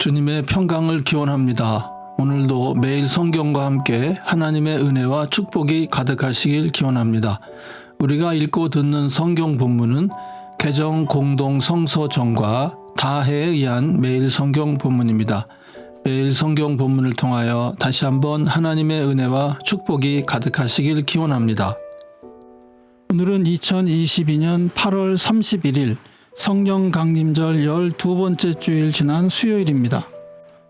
주님의 평강을 기원합니다. 오늘도 매일 성경과 함께 하나님의 은혜와 축복이 가득하시길 기원합니다. 우리가 읽고 듣는 성경 본문은 개정 공동 성서정과 다해에 의한 매일 성경 본문입니다. 매일 성경 본문을 통하여 다시 한번 하나님의 은혜와 축복이 가득하시길 기원합니다. 오늘은 2022년 8월 31일 성령 강림절 12번째 주일 지난 수요일입니다.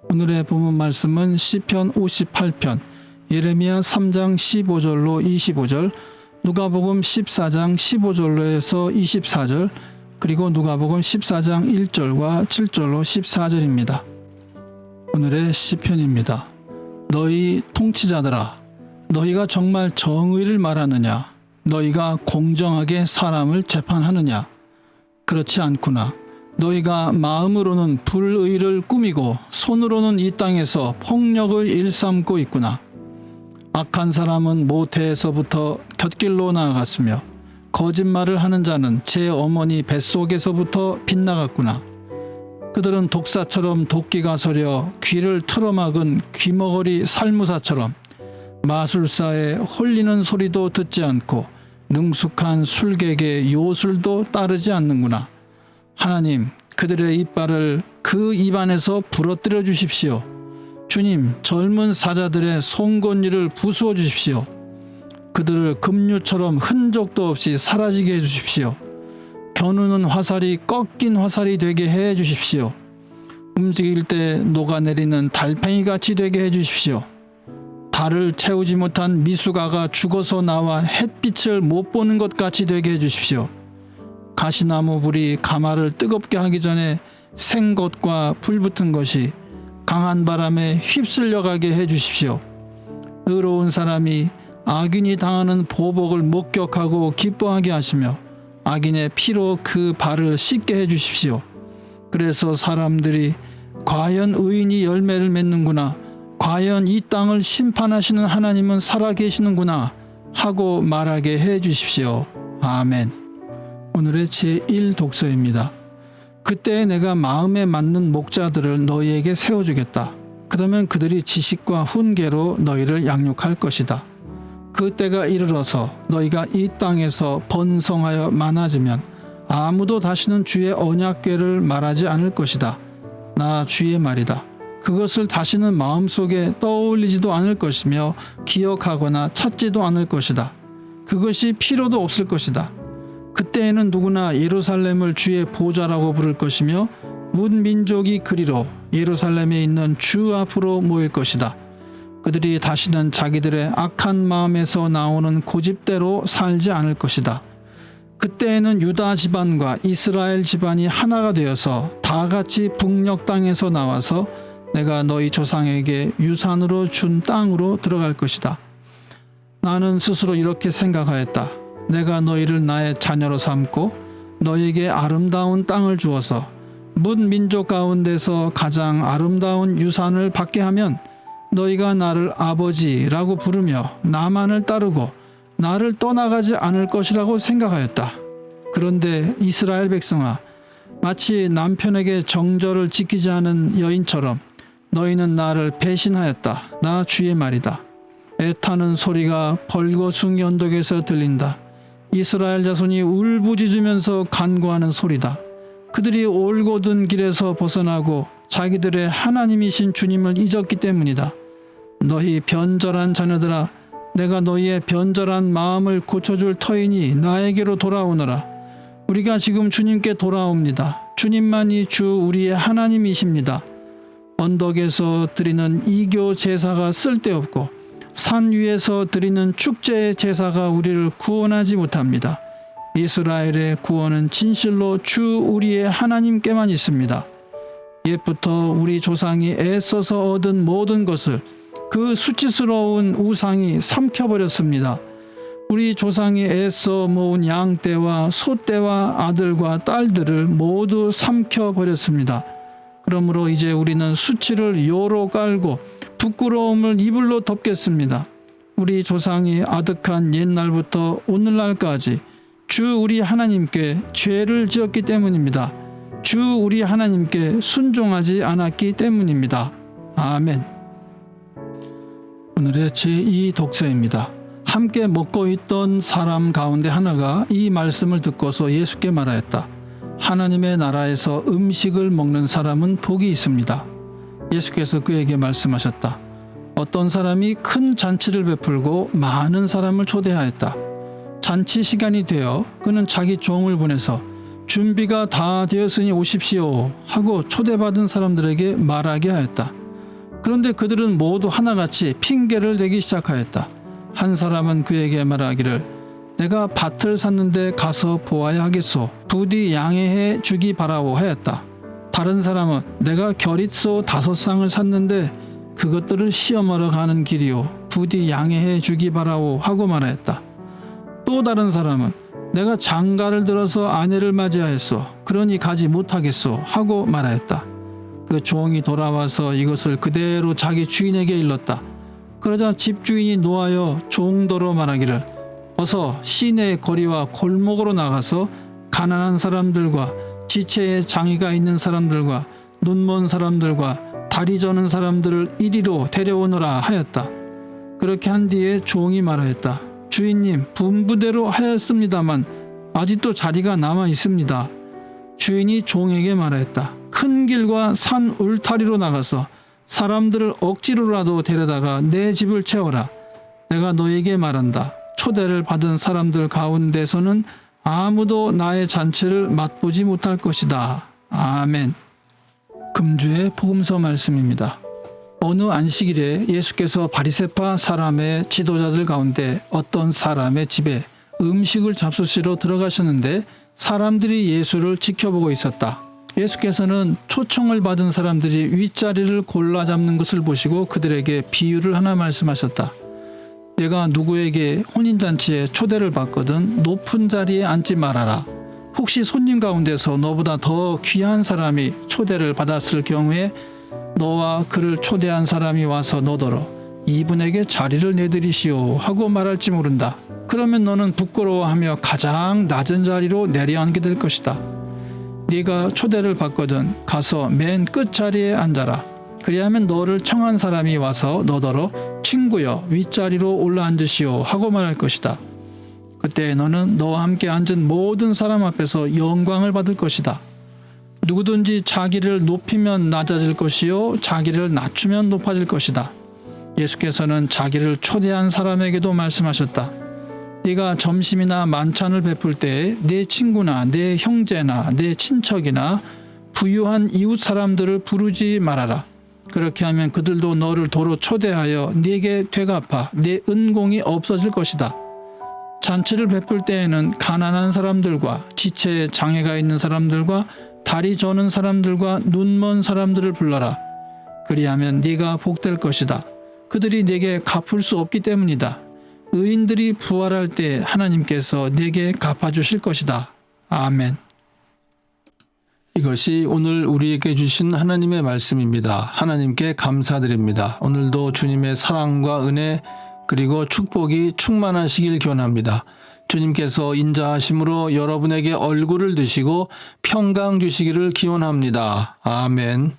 오늘의 본문 말씀은 시편 58편, 예레미야 3장 15절로 25절, 누가복음 14장 15절로 해서 24절, 그리고 누가복음 14장 1절과 7절로 14절입니다. 오늘의 시편입니다. 너희 통치자들아, 너희가 정말 정의를 말하느냐? 너희가 공정하게 사람을 재판하느냐? 그렇지 않구나. 너희가 마음으로는 불의를 꾸미고 손으로는 이 땅에서 폭력을 일삼고 있구나. 악한 사람은 모태에서부터 곁길로 나아갔으며 거짓말을 하는 자는 제 어머니 뱃속에서부터 빗나갔구나. 그들은 독사처럼 도끼가 서려 귀를 틀어막은 귀머거리 살무사처럼 마술사의 홀리는 소리도 듣지 않고 능숙한 술객의 요술도 따르지 않는구나. 하나님, 그들의 이빨을 그 입안에서 부러뜨려 주십시오. 주님, 젊은 사자들의 송곳니를 부수어 주십시오. 그들을 급류처럼 흔적도 없이 사라지게 해주십시오. 겨누는 화살이 꺾인 화살이 되게 해 주십시오. 움직일 때 녹아내리는 달팽이같이 되게 해 주십시오. 달을 채우지 못한 미숙아가 죽어서 나와 햇빛을 못 보는 것 같이 되게 해 주십시오. 가시나무 불이 가마를 뜨겁게 하기 전에 생것과 불붙은 것이 강한 바람에 휩쓸려 가게 해 주십시오. 의로운 사람이 악인이 당하는 보복을 목격하고 기뻐하게 하시며 악인의 피로 그 발을 씻게 해 주십시오. 그래서 사람들이 과연 의인이 열매를 맺는구나, 과연 이 땅을 심판하시는 하나님은 살아계시는구나 하고 말하게 해 주십시오. 아멘. 오늘의 제1독서입니다. 그때 내가 마음에 맞는 목자들을 너희에게 세워주겠다. 그러면 그들이 지식과 훈계로 너희를 양육할 것이다. 그때가 이르러서 너희가 이 땅에서 번성하여 많아지면 아무도 다시는 주의 언약궤를 말하지 않을 것이다. 나 주의 말이다. 그것을 다시는 마음속에 떠올리지도 않을 것이며 기억하거나 찾지도 않을 것이다. 그것이 필요도 없을 것이다. 그때에는 누구나 예루살렘을 주의 보좌라고 부를 것이며 문 민족이 그리로 예루살렘에 있는 주 앞으로 모일 것이다. 그들이 다시는 자기들의 악한 마음에서 나오는 고집대로 살지 않을 것이다. 그때에는 유다 집안과 이스라엘 집안이 하나가 되어서 다 같이 북녘 땅에서 나와서 내가 너희 조상에게 유산으로 준 땅으로 들어갈 것이다. 나는 스스로 이렇게 생각하였다. 내가 너희를 나의 자녀로 삼고 너희에게 아름다운 땅을 주어서 문 민족 가운데서 가장 아름다운 유산을 받게 하면 너희가 나를 아버지라고 부르며 나만을 따르고 나를 떠나가지 않을 것이라고 생각하였다. 그런데 이스라엘 백성아, 마치 남편에게 정절을 지키지 않은 여인처럼 너희는 나를 배신하였다. 나 주의 말이다. 애타는 소리가 벌거숭이 언덕에서 들린다. 이스라엘 자손이 울부짖으면서 간구하는 소리다. 그들이 올곧은 길에서 벗어나고 자기들의 하나님이신 주님을 잊었기 때문이다. 너희 변절한 자녀들아, 내가 너희의 변절한 마음을 고쳐줄 터이니 나에게로 돌아오너라. 우리가 지금 주님께 돌아옵니다. 주님만이 주 우리의 하나님이십니다. 언덕에서 드리는 이교 제사가 쓸데없고 산 위에서 드리는 축제의 제사가 우리를 구원하지 못합니다. 이스라엘의 구원은 진실로 주 우리의 하나님께만 있습니다. 옛부터 우리 조상이 애써서 얻은 모든 것을 그 수치스러운 우상이 삼켜버렸습니다. 우리 조상이 애써 모은 양떼와 소떼와 아들과 딸들을 모두 삼켜버렸습니다. 그러므로 이제 우리는 수치를 요로 깔고 부끄러움을 이불로 덮겠습니다. 우리 조상이 아득한 옛날부터 오늘날까지 주 우리 하나님께 죄를 지었기 때문입니다. 주 우리 하나님께 순종하지 않았기 때문입니다. 아멘. 오늘의 제2 독서입니다. 함께 먹고 있던 사람 가운데 하나가 이 말씀을 듣고서 예수께 말하였다. 하나님의 나라에서 음식을 먹는 사람은 복이 있습니다. 예수께서 그에게 말씀하셨다. 어떤 사람이 큰 잔치를 베풀고 많은 사람을 초대하였다. 잔치 시간이 되어 그는 자기 종을 보내서 준비가 다 되었으니 오십시오 하고 초대받은 사람들에게 말하게 하였다. 그런데 그들은 모두 하나같이 핑계를 대기 시작하였다. 한 사람은 그에게 말하기를 내가 밭을 샀는데 가서 보아야 하겠소. 부디 양해해 주기 바라오 하였다. 다른 사람은 내가 결잇소 5쌍을 샀는데 그것들을 시험하러 가는 길이요. 부디 양해해 주기 바라오 하고 말하였다. 또 다른 사람은 내가 장가를 들어서 아내를 맞이하였소. 그러니 가지 못하겠소 하고 말하였다. 그 종이 돌아와서 이것을 그대로 자기 주인에게 일렀다. 그러자 집주인이 노하여 종도로 말하기를 어서 시내의 거리와 골목으로 나가서 가난한 사람들과 지체에 장애가 있는 사람들과 눈먼 사람들과 다리 저는 사람들을 이리로 데려오너라 하였다. 그렇게 한 뒤에 종이 말하였다. 주인님, 분부대로 하였습니다만 아직도 자리가 남아 있습니다. 주인이 종에게 말하였다. 큰 길과 산 울타리로 나가서 사람들을 억지로라도 데려다가 내 집을 채워라. 내가 너에게 말한다. 초대를 받은 사람들 가운데서는 아무도 나의 잔치를 맛보지 못할 것이다. 아멘. 금주의 복음서 말씀입니다. 어느 안식일에 예수께서 바리새파 사람의 지도자들 가운데 어떤 사람의 집에 음식을 잡수시러 들어가셨는데 사람들이 예수를 지켜보고 있었다. 예수께서는 초청을 받은 사람들이 윗자리를 골라 잡는 것을 보시고 그들에게 비유를 하나 말씀하셨다. 내가 누구에게 혼인잔치에 초대를 받거든 높은 자리에 앉지 말아라. 혹시 손님 가운데서 너보다 더 귀한 사람이 초대를 받았을 경우에 너와 그를 초대한 사람이 와서 너더러 이분에게 자리를 내드리시오 하고 말할지 모른다. 그러면 너는 부끄러워하며 가장 낮은 자리로 내려앉게 될 것이다. 네가 초대를 받거든 가서 맨 끝자리에 앉아라. 그리하면 너를 청한 사람이 와서 너더러 친구여 윗자리로 올라앉으시오 하고 말할 것이다. 그때 너는 너와 함께 앉은 모든 사람 앞에서 영광을 받을 것이다. 누구든지 자기를 높이면 낮아질 것이요 자기를 낮추면 높아질 것이다. 예수께서는 자기를 초대한 사람에게도 말씀하셨다. 네가 점심이나 만찬을 베풀 때에 내 친구나 내 형제나 내 친척이나 부유한 이웃 사람들을 부르지 말아라. 그렇게 하면 그들도 너를 도로 초대하여 네게 되갚아 네 은공이 없어질 것이다. 잔치를 베풀 때에는 가난한 사람들과 지체에 장애가 있는 사람들과 다리 저는 사람들과 눈먼 사람들을 불러라. 그리하면 네가 복될 것이다. 그들이 네게 갚을 수 없기 때문이다. 의인들이 부활할 때 하나님께서 네게 갚아주실 것이다. 아멘. 이것이 오늘 우리에게 주신 하나님의 말씀입니다. 하나님께 감사드립니다. 오늘도 주님의 사랑과 은혜 그리고 축복이 충만하시길 기원합니다. 주님께서 인자하심으로 여러분에게 얼굴을 드시고 평강 주시기를 기원합니다. 아멘.